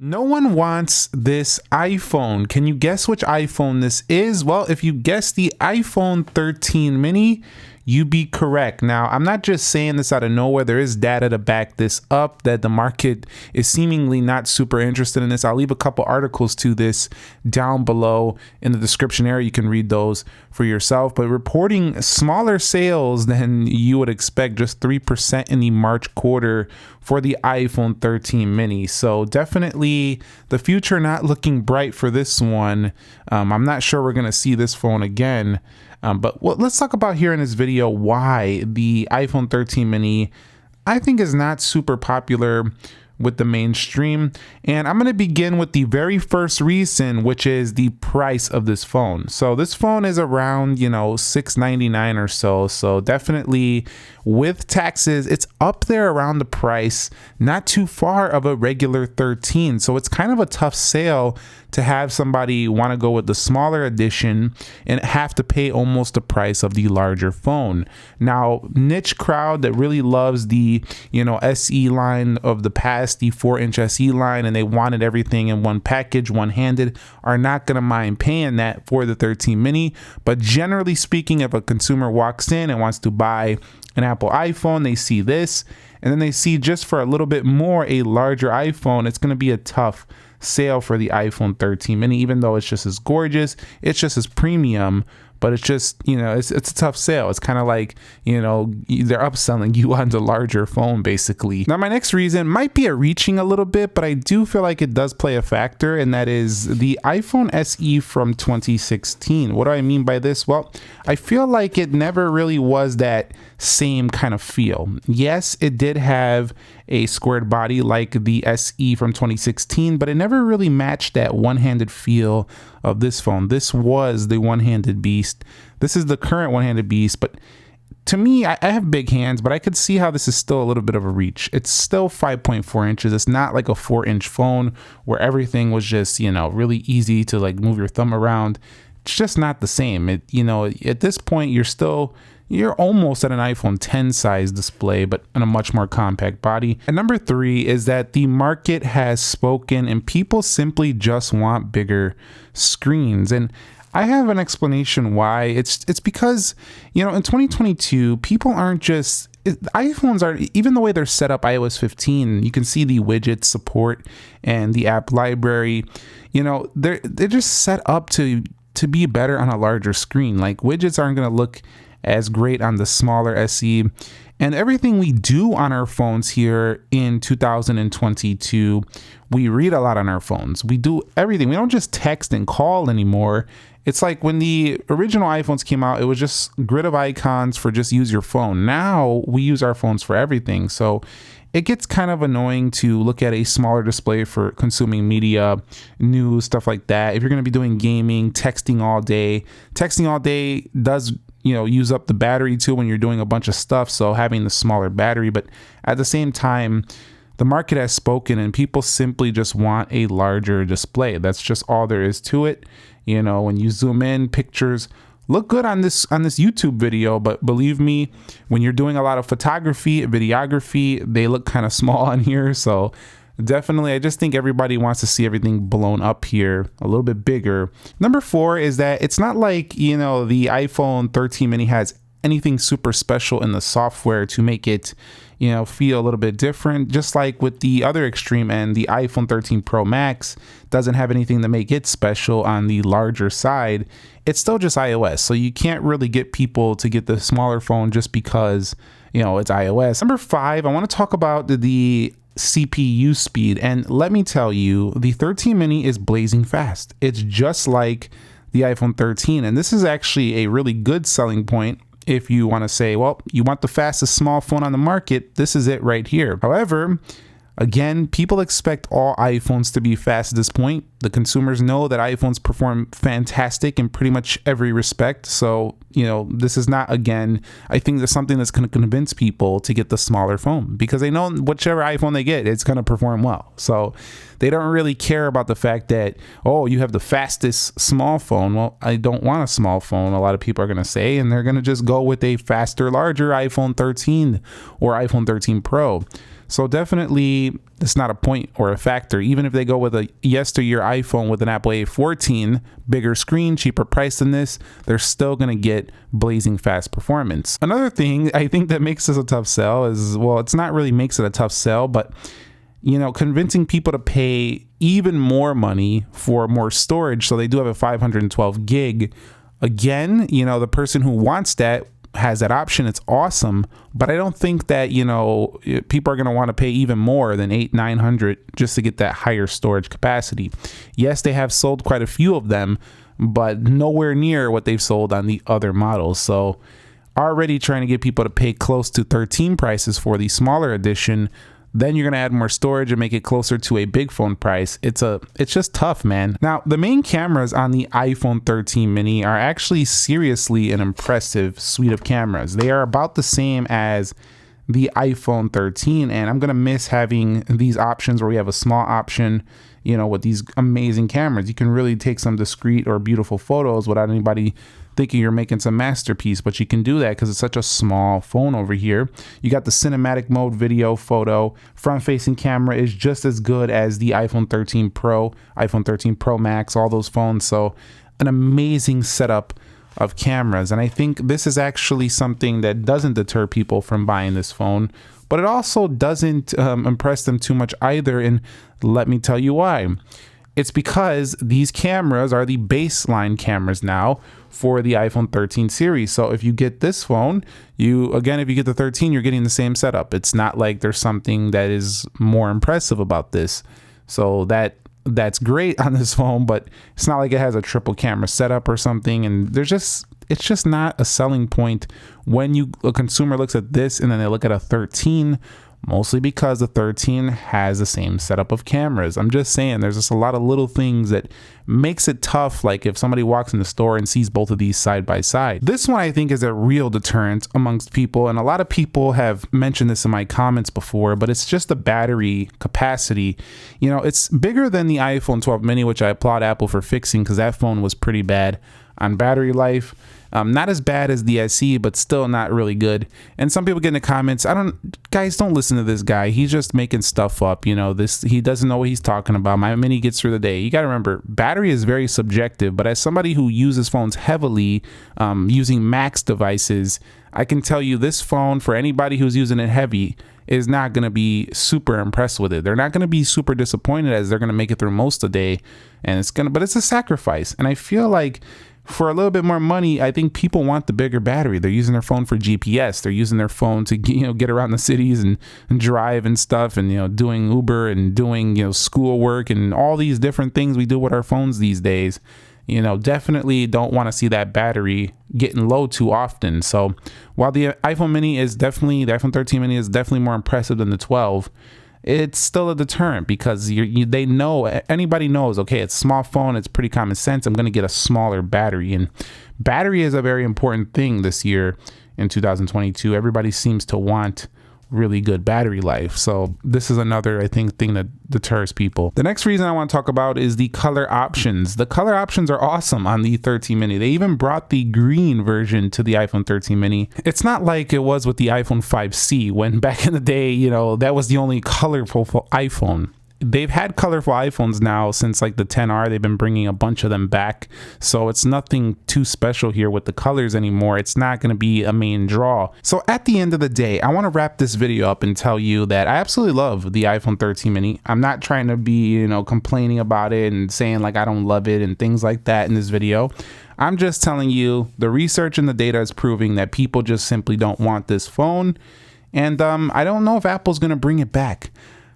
No one wants this iPhone. Can you guess which iPhone this is? Well, if you guess the iPhone 13 mini, you be correct. Now, I'm not just saying this out of nowhere. There is data to back this up that the market is seemingly not super interested in this. I'll leave a couple articles to this down below in the description area. You can read those for yourself. But reporting smaller sales than you would expect, just 3% in the March quarter for the iPhone 13 mini. So definitely the future not looking bright for this one. I'm not sure we're going to see this phone again. But let's talk about here in this video why the iPhone 13 mini I think is not super popular with the mainstream. And I'm going to begin with the very first reason, which is the price of this phone. So this phone is around, $699 or so. So definitely with taxes, it's up there around the price, not too far of a regular 13. So it's kind of a tough sale to have somebody want to go with the smaller edition and have to pay almost the price of the larger phone. Now, niche crowd that really loves the, SE line of the past, the 4-inch SE line, and they wanted everything in one package, one-handed, are not going to mind paying that for the 13 mini. But generally speaking, if a consumer walks in and wants to buy an Apple iPhone, they see this, and then they see just for a little bit more a larger iPhone, it's going to be a tough sale for the iPhone 13 mini, even though it's just as gorgeous, it's just as premium, but it's just, it's a tough sale. It's kind of like, they're upselling you on the larger phone, basically. Now, my next reason might be reaching a little bit, but I do feel like it does play a factor, and that is the iPhone SE from 2016. What do I mean by this? Well, I feel like it never really was that same kind of feel. Yes, it did have a squared body like the SE from 2016, but it never really matched that one-handed feel of this phone. This was the one-handed beast. This is the current one-handed beast, but to me, I have big hands, but I could see how this is still a little bit of a reach. It's still 5.4 inches. It's not like a 4-inch phone where everything was just, really easy to like move your thumb around. It's just not the same. At this point, you're almost at an iPhone 10 size display, but in a much more compact body. And number 3 is that the market has spoken and people simply just want bigger screens. And I have an explanation why. It's because, in 2022, people aren't just, iPhones are, even the way they're set up, iOS 15, you can see the widget support and the app library, they're just set up to be better on a larger screen. Like widgets aren't going to look as great on the smaller SE, and everything we do on our phones here in 2022, we read a lot on our phones. We do everything. We don't just text and call anymore. It's like when the original iPhones came out, it was just grid of icons for just use your phone. Now we use our phones for everything. So it gets kind of annoying to look at a smaller display for consuming media, news, stuff like that. If you're going to be doing gaming, texting all day does use up the battery too when you're doing a bunch of stuff. So having the smaller battery, but at the same time, the market has spoken and people simply just want a larger display. That's just all there is to it. When you zoom in, pictures look good on this YouTube video, but believe me, when you're doing a lot of photography, videography, they look kind of small on here. So definitely, I just think everybody wants to see everything blown up here a little bit bigger. Number 4 is that it's not like, the iPhone 13 mini has anything super special in the software to make it, feel a little bit different. Just like with the other extreme end, the iPhone 13 Pro Max doesn't have anything to make it special on the larger side. It's still just iOS. So you can't really get people to get the smaller phone just because, it's iOS. Number 5, I want to talk about the CPU speed, and let me tell you, the 13 mini is blazing fast. It's just like the iPhone 13, and this is actually a really good selling point. If you want to say, well, you want the fastest small phone on the market, this is it right here. However, again, people expect all iPhones to be fast at this point. The consumers know that iPhones perform fantastic in pretty much every respect. So, this is not, again, I think there's something that's going to convince people to get the smaller phone because they know whichever iPhone they get, it's going to perform well. So they don't really care about the fact that, oh, you have the fastest small phone. Well, I don't want a small phone, a lot of people are going to say, and they're going to just go with a faster, larger iPhone 13 or iPhone 13 Pro. So definitely it's not a point or a factor. Even if they go with a yesteryear iPhone with an Apple A14, bigger screen, cheaper price than this, they're still going to get blazing fast performance. Another thing I think that makes this a tough sell is, well, it's not really makes it a tough sell, but convincing people to pay even more money for more storage. So they do have a 512 gig. Again, the person who wants that has that option. It's awesome, but I don't think that people are going to want to pay even more than $800-900 just to get that higher storage capacity. Yes, they have sold quite a few of them, but nowhere near what they've sold on the other models. So already trying to get people to pay close to 13 prices for the smaller edition. Then you're going to add more storage and make it closer to a big phone price. It's just tough, man. Now, the main cameras on the iPhone 13 mini are actually seriously an impressive suite of cameras. They are about the same as the iPhone 13, and I'm going to miss having these options where we have a small option, with these amazing cameras. You can really take some discreet or beautiful photos without anybody thinking you're making some masterpiece, but you can do that because it's such a small phone over here. You got the cinematic mode, video, photo. Front facing camera is just as good as the iPhone 13 Pro, iPhone 13 Pro Max, all those phones. So an amazing setup of cameras. And I think this is actually something that doesn't deter people from buying this phone, but it also doesn't impress them too much either. And let me tell you why. It's because these cameras are the baseline cameras now for the iPhone 13 series. So if you get this phone, if you get the 13, you're getting the same setup. It's not like there's something that is more impressive about this. So that's great on this phone, but it's not like it has a triple camera setup or something. And it's just not a selling point when a consumer looks at this and then they look at a 13, mostly because the 13 has the same setup of cameras. I'm just saying there's just a lot of little things that makes it tough, like if somebody walks in the store and sees both of these side by side. This one I think is a real deterrent amongst people, and a lot of people have mentioned this in my comments before, but it's just the battery capacity. It's bigger than the iPhone 12 mini, which I applaud Apple for fixing because that phone was pretty bad on battery life. Not as bad as the SE, but still not really good. And some people get in the comments, guys, don't listen to this guy. He's just making stuff up. He doesn't know what he's talking about. My mini gets through the day. You got to remember, battery is very subjective, but as somebody who uses phones heavily, using Max devices, I can tell you this phone, for anybody who's using it heavy, is not going to be super impressed with it. They're not going to be super disappointed, as they're going to make it through most of the day, but it's a sacrifice. And I feel like for a little bit more money, I think people want the bigger battery. They're using their phone for GPS. They're using their phone to get around the cities and drive and stuff, and doing Uber and doing school work and all these different things we do with our phones these days. Definitely don't want to see that battery getting low too often. So while the iPhone 13 mini is definitely more impressive than the 12, it's still a deterrent because anybody knows, okay, it's a small phone, it's pretty common sense, I'm going to get a smaller battery. And battery is a very important thing this year in 2022. Everybody seems to want really good battery life. So this is another, I think, thing that deters people. The next reason I want to talk about is the color options. The color options are awesome on the 13 mini. They even brought the green version to the iPhone 13 mini. It's not like it was with the iPhone 5C when back in the day, that was the only colorful iPhone. They've had colorful iPhones now since like the 10R. They've been bringing a bunch of them back. So it's nothing too special here with the colors anymore. It's not going to be a main draw. So at the end of the day, I want to wrap this video up and tell you that I absolutely love the iPhone 13 mini. I'm not trying to be, complaining about it and saying like I don't love it and things like that in this video. I'm just telling you the research and the data is proving that people just simply don't want this phone. And I don't know if Apple's going to bring it back.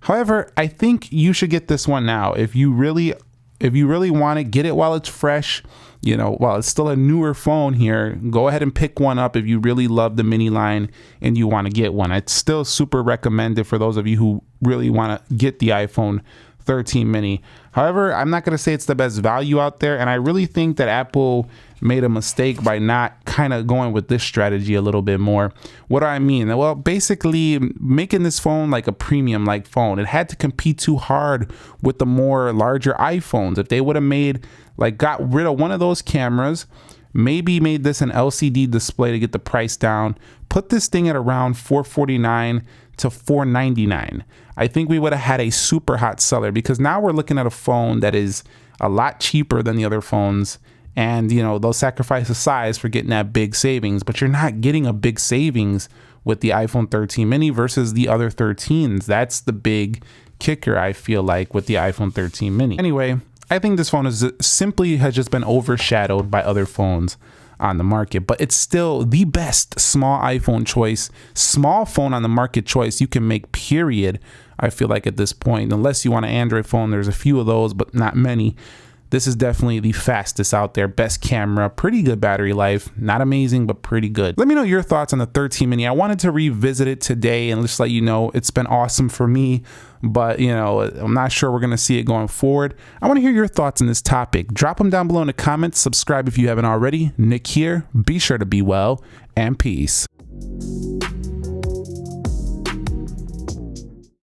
However, I think you should get this one now. If you really want it, get it while it's fresh. While it's still a newer phone here, go ahead and pick one up if you really love the mini line and you want to get one. It's still super recommended for those of you who really want to get the iPhone 13 mini. However, I'm not going to say it's the best value out there, and I really think that Apple made a mistake by not kind of going with this strategy a little bit more. What do I mean? Well, basically making this phone like a premium like phone. It had to compete too hard with the more larger iPhones. If they would have got rid of one of those cameras, maybe made this an LCD display to get the price down, put this thing at around $449 to $499. I think we would have had a super hot seller, because now we're looking at a phone that is a lot cheaper than the other phones. And, you know, they'll sacrifice the size for getting that big savings, but you're not getting a big savings with the iPhone 13 mini versus the other 13s. That's the big kicker, I feel like, with the iPhone 13 mini. Anyway, I think this phone is simply has just been overshadowed by other phones on the market, but it's still the best small iPhone choice, small phone on the market choice you can make, period. I feel like at this point, unless you want an Android phone, there's a few of those, but not many. This is definitely the fastest out there, best camera, pretty good battery life, not amazing, but pretty good. Let me know your thoughts on the 13 mini. I wanted to revisit it today and just let you know it's been awesome for me, but you know, I'm not sure we're gonna see it going forward. I wanna hear your thoughts on this topic. Drop them down below in the comments, subscribe if you haven't already. Nick here, be sure to be well, and peace.